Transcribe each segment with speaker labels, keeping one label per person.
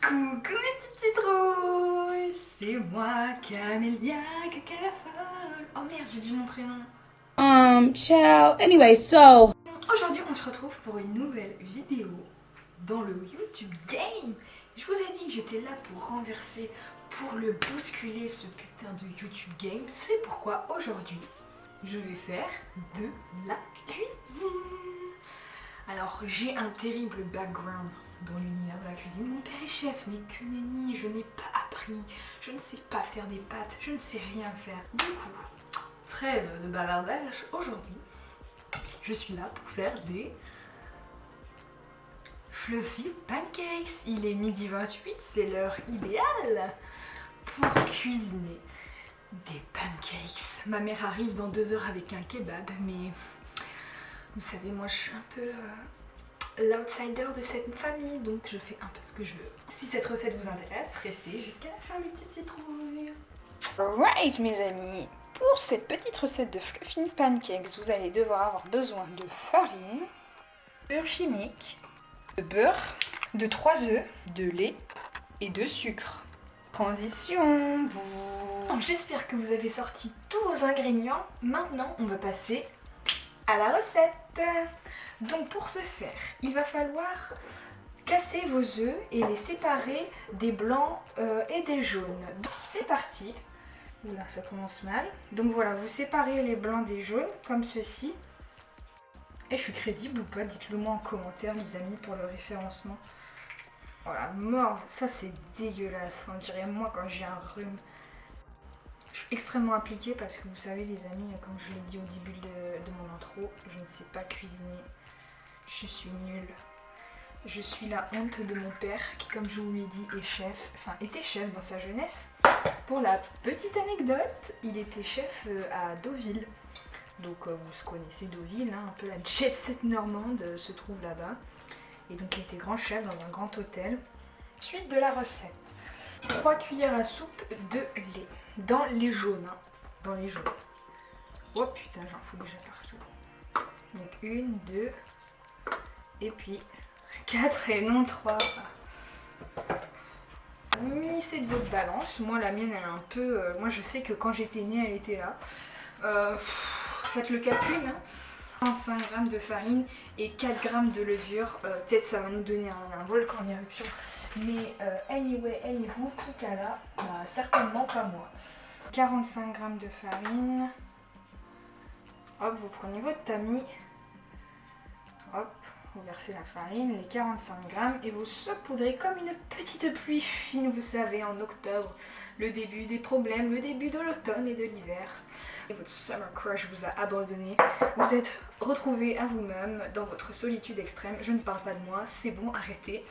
Speaker 1: Coucou mes petites citrouilles, c'est moi, Camélia, Caca la folle. Oh merde, j'ai dit mon prénom.
Speaker 2: Ciao. Anyway, so.
Speaker 1: Aujourd'hui, on se retrouve pour une nouvelle vidéo dans le YouTube Game. Je vous ai dit que j'étais là pour renverser, pour le bousculer ce putain de YouTube Game. C'est pourquoi aujourd'hui, je vais faire de la cuisine. Alors, j'ai un terrible background dans l'univers de la cuisine. Mon père est chef, mais que nenni, je n'ai pas appris. Je ne sais pas faire des pâtes, je ne sais rien faire. Du coup, trêve de bavardage, aujourd'hui, je suis là pour faire des fluffy pancakes. Il est midi 28, c'est l'heure idéale pour cuisiner des pancakes. Ma mère arrive dans 2 heures avec un kebab, mais vous savez, moi je suis un peu l'outsider de cette famille, donc je fais un peu ce que je veux. Si cette recette vous intéresse, restez jusqu'à la fin, mes petites citrouilles. Alright mes amis, pour cette petite recette de fluffy pancakes, vous allez devoir avoir besoin de farine, beurre chimique, de beurre, de 3 œufs, de lait et de sucre. Transition. J'espère que vous avez sorti tous vos ingrédients. Maintenant, on va passer à la recette. Donc pour ce faire, il va falloir casser vos œufs et les séparer des blancs et des jaunes. Donc c'est parti. Oula, ça commence mal. Donc voilà, vous séparez les blancs des jaunes comme ceci. Et je suis crédible ou pas? Dites-le moi en commentaire les amis pour le référencement. Voilà, mort, ça c'est dégueulasse. On dirait moi quand j'ai un rhume. Je suis extrêmement appliquée parce que vous savez les amis, comme je l'ai dit au début de mon intro, je ne sais pas cuisiner. Je suis nulle. Je suis la honte de mon père qui, comme je vous l'ai dit, est chef, enfin était chef dans sa jeunesse. Pour la petite anecdote, il était chef à Deauville. Donc vous connaissez Deauville, hein, un peu la jet set normande se trouve là-bas. Et donc il était grand chef dans un grand hôtel. Suite de la recette. 3 cuillères à soupe de lait. Dans les jaunes. Hein. Dans les jaunes. Oh putain, j'en fous déjà partout. Donc 1, 2, et puis 4 et non 3. Vous munissez de votre balance. Moi la mienne elle est un peu... moi je sais que quand j'étais née elle était là. Faites le calcul. Hein. 5 g de farine et 4 g de levure. Peut-être ça va nous donner un volcan en éruption. Mais anyway, anywho, qui cas là, bah, certainement pas moi. 45 g de farine. Hop, vous prenez votre tamis. Hop, vous versez la farine, les 45 g et vous saupoudrez comme une petite pluie fine, vous savez, en octobre. Le début des problèmes, le début de l'automne et de l'hiver. Et votre summer crush vous a abandonné. Vous êtes retrouvé à vous-même dans votre solitude extrême. Je ne parle pas de moi, c'est bon, arrêtez.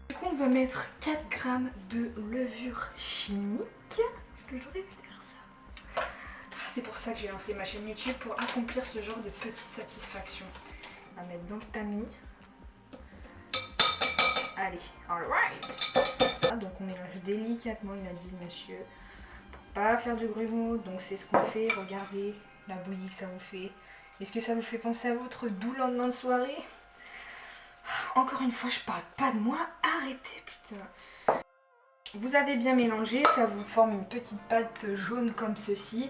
Speaker 1: Du coup, on va mettre 4 g de levure chimique. J'aurais dû faire ça. C'est pour ça que j'ai lancé ma chaîne YouTube, pour accomplir ce genre de petites satisfactions. On va mettre dans le tamis. Allez, alright. Donc on mélange délicatement, il a dit le monsieur. Pour pas faire de grumeaux, donc c'est ce qu'on fait. Regardez la bouillie que ça vous fait. Est-ce que ça vous fait penser à votre doux lendemain de soirée? Encore une fois, je parle pas de moi, arrêtez putain. Vous avez bien mélangé, ça vous forme une petite pâte jaune comme ceci.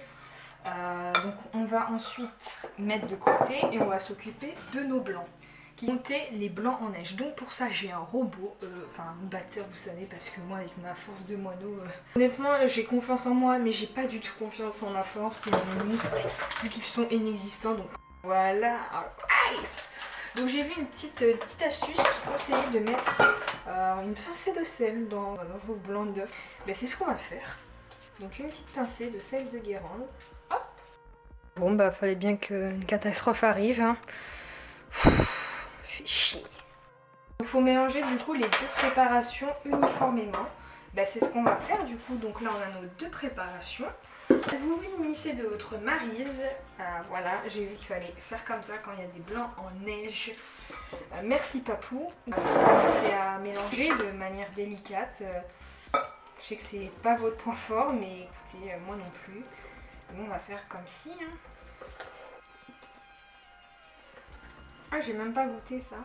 Speaker 1: Donc on va ensuite mettre de côté et on va s'occuper de nos blancs. Qui monter les blancs en neige. Donc pour ça j'ai un robot, enfin un batteur vous savez, parce que moi avec ma force de moineau, honnêtement j'ai confiance en moi mais j'ai pas du tout confiance en ma force et mes muscles vu qu'ils sont inexistants. Donc voilà, alright. Donc j'ai vu une petite astuce qui conseillait de mettre une pincée de sel dans vos blancs d'œufs. Ben, c'est ce qu'on va faire. Donc une petite pincée de sel de Guérande. Hop. Bon bah fallait bien qu'une catastrophe arrive. Hein. Fait chier. Il faut mélanger du coup les 2 préparations uniformément. Ben, c'est ce qu'on va faire du coup. Donc là on a nos 2 préparations. Vous munissez de votre maryse. Voilà, j'ai vu qu'il fallait faire comme ça quand il y a des blancs en neige. Merci papou. Vous commencez à mélanger de manière délicate. Je sais que c'est pas votre point fort, mais écoutez, moi non plus. Nous on va faire comme ci. Hein. Ah, j'ai même pas goûté ça.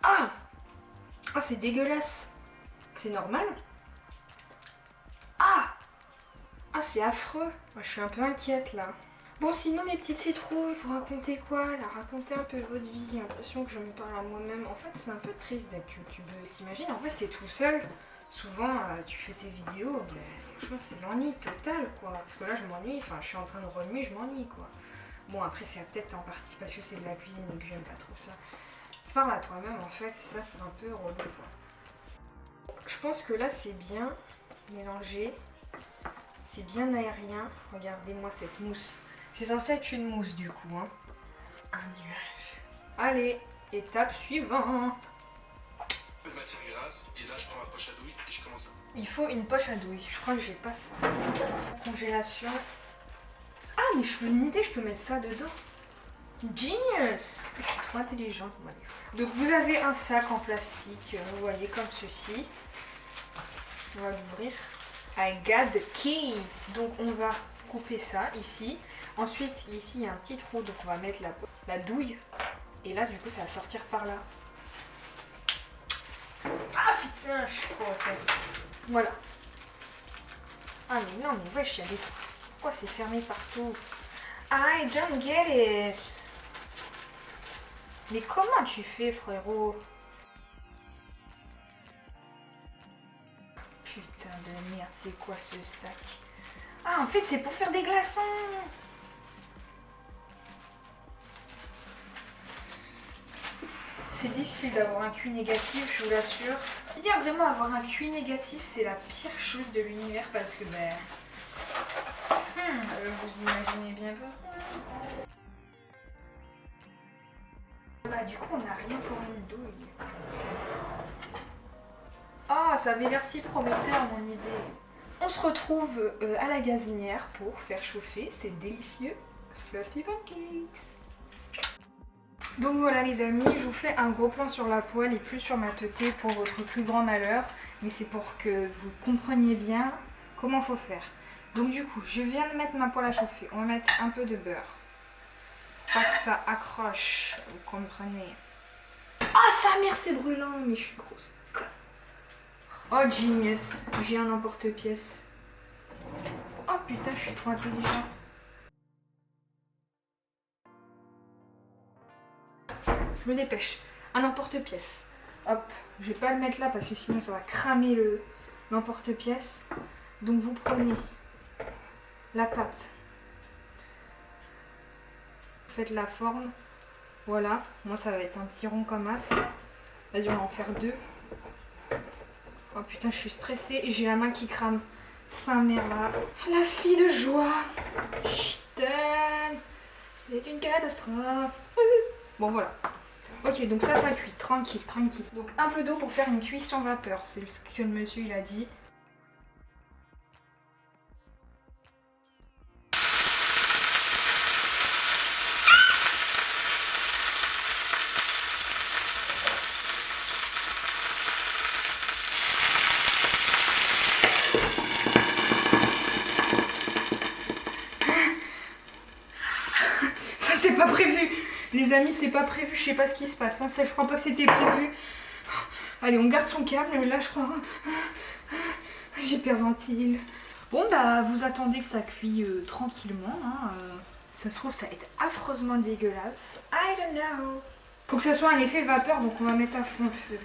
Speaker 1: Ah, Ah, c'est dégueulasse. C'est normal? Ah! Ah, c'est affreux. Moi, je suis un peu inquiète là. Bon, sinon, mes petites citrouilles, vous racontez quoi là? Racontez un peu votre vie. J'ai l'impression que je me parle à moi-même. En fait, c'est un peu triste d'être youtubeuse. T'imagines, en fait, t'es tout seul. Souvent, tu fais tes vidéos. Ben, franchement, c'est l'ennui total quoi. Parce que là, je m'ennuie. Enfin, je suis en train de remuer, je m'ennuie quoi. Bon, après, c'est peut-être en partie parce que c'est de la cuisine et que j'aime pas trop ça. Tu parles à toi-même en fait, et ça, c'est un peu relou quoi. Je pense que là, c'est bien mélangé. C'est bien aérien. Regardez-moi cette mousse. C'est censé être une mousse du coup. Hein. Un nuage. Allez, étape suivante.
Speaker 3: De matière grasse, et là je prends ma poche à douille et je commence à...
Speaker 1: Il faut une poche à douille. Je crois que j'ai pas ça. Congélation. Ah, mais je peux une idée, je peux mettre ça dedans. Genius! Je suis trop intelligente, moi. Donc vous avez un sac en plastique, vous voyez, comme ceci. On va l'ouvrir. I got the key. Donc on va couper ça ici. Ensuite ici il y a un petit trou, donc on va mettre la douille. Et là du coup ça va sortir par là. Ah putain, je suis trop en fait. Voilà. Ah mais non mais wesh, il y a des trous. Pourquoi c'est fermé partout? I don't get it. Mais comment tu fais frérot? Putain de merde, c'est quoi ce sac? Ah, en fait, c'est pour faire des glaçons. C'est difficile d'avoir un QI négatif, je vous l'assure. Bien vraiment avoir un QI négatif, c'est la pire chose de l'univers parce que, ben... vous imaginez bien pas. Bah, du coup, on n'a rien pour une douille. Ah, ça avait l'air si prometteur, mon idée. On se retrouve à la gazinière pour faire chauffer ces délicieux fluffy pancakes. Donc voilà les amis, je vous fais un gros plan sur la poêle et plus sur ma teuté pour votre plus grand malheur. Mais c'est pour que vous compreniez bien comment faut faire. Donc du coup, je viens de mettre ma poêle à chauffer. On va mettre un peu de beurre. Pas que ça accroche, vous comprenez. Ah, sa mère, c'est brûlant, mais je suis grosse. Oh genius, j'ai un emporte-pièce. Oh putain, je suis trop intelligente. Je me dépêche. Un emporte-pièce. Hop, je vais pas le mettre là parce que sinon ça va cramer l'emporte-pièce. Donc vous prenez la pâte. Vous faites la forme. Voilà, moi ça va être un petit rond comme as. Vas-y, on va en faire deux. Oh putain, je suis stressée et j'ai la main qui crame. Saint-Mère là. La fille de joie. Putain. C'est une catastrophe. Bon, voilà. Ok, donc ça cuit. Tranquille, tranquille. Donc un peu d'eau pour faire une cuisson vapeur. C'est ce que le monsieur il a dit. C'est pas prévu. Les amis, c'est pas prévu. Je sais pas ce qui se passe. Hein. Ça, je crois pas que c'était prévu. Allez, on garde son câble. Là, je crois... J'hyperventile. Bon, bah, vous attendez que ça cuit tranquillement. Hein. Ça se trouve, ça va être affreusement dégueulasse. I don't know. Faut que ça soit un effet vapeur, donc on va mettre à fond le feu.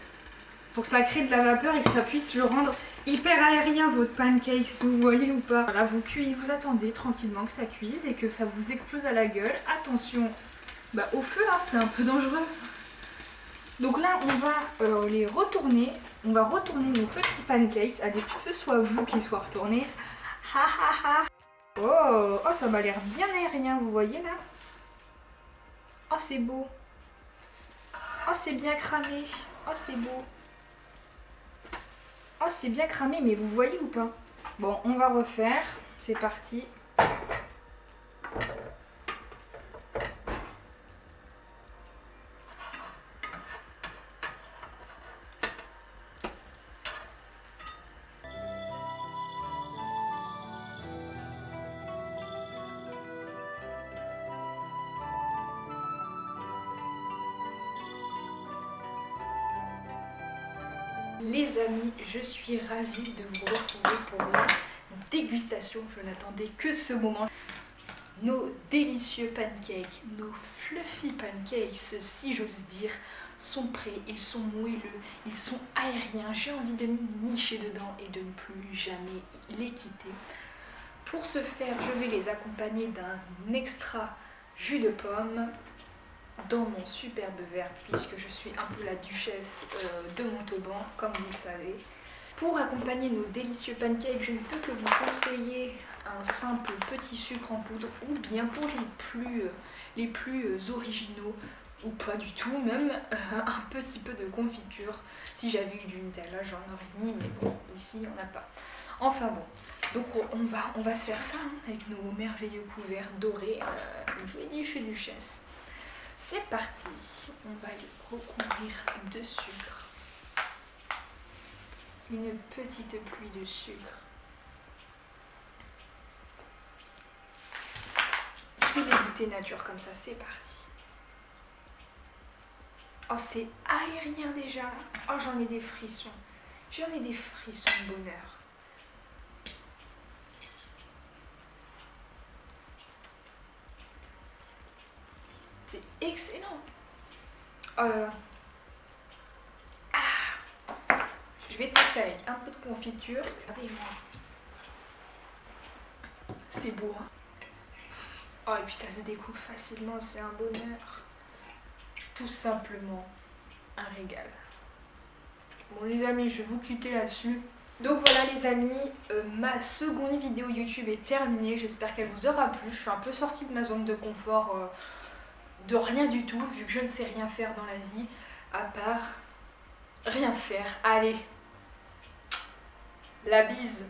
Speaker 1: Pour que ça crée de la vapeur et que ça puisse le rendre hyper aérien, votre pancake, vous voyez ou pas. Voilà, vous attendez tranquillement que ça cuise et que ça vous explose à la gueule. Attention au feu, hein, c'est un peu dangereux. Donc là, on va les retourner. On va retourner nos petits pancakes, à défaut que ce soit vous qui soit retourné. Ha ha ha. Oh, ça m'a l'air bien aérien, vous voyez là. Oh, c'est beau. Oh, c'est bien cramé. Oh, c'est beau. Oh, c'est bien cramé, mais vous voyez ou pas? Bon, on va refaire. C'est parti. Les amis, je suis ravie de vous retrouver pour la dégustation. Je n'attendais que ce moment. Nos délicieux pancakes, nos fluffy pancakes, si j'ose dire, sont prêts. Ils sont moelleux, ils sont aériens. J'ai envie de m'y nicher dedans et de ne plus jamais les quitter. Pour ce faire, je vais les accompagner d'un extra jus de pomme dans mon superbe verre, puisque je suis un peu la duchesse de Montauban, comme vous le savez. Pour accompagner nos délicieux pancakes, je ne peux que vous conseiller un simple petit sucre en poudre, ou bien pour les plus originaux, ou pas du tout même, un petit peu de confiture. Si j'avais eu du Nutella, j'en aurais mis, mais bon, ici on n'a pas. Enfin bon, donc on va se faire ça hein, avec nos merveilleux couverts dorés. Comme je vous l'ai dit, je suis duchesse. C'est parti, on va les recouvrir de sucre. Une petite pluie de sucre. Je vais les goûter nature comme ça, c'est parti. Oh, c'est aérien déjà. Oh, j'en ai des frissons. J'en ai des frissons de bonheur. C'est excellent. Oh là là. Ah. Je vais tester avec un peu de confiture. Regardez-moi. C'est beau, hein. Oh, et puis ça se découpe facilement, c'est un bonheur. Tout simplement un régal. Bon les amis, je vais vous quitter là-dessus. Donc voilà les amis, ma seconde vidéo YouTube est terminée. J'espère qu'elle vous aura plu. Je suis un peu sortie de ma zone de confort de rien du tout, vu que je ne sais rien faire dans la vie, à part rien faire. Allez, la bise.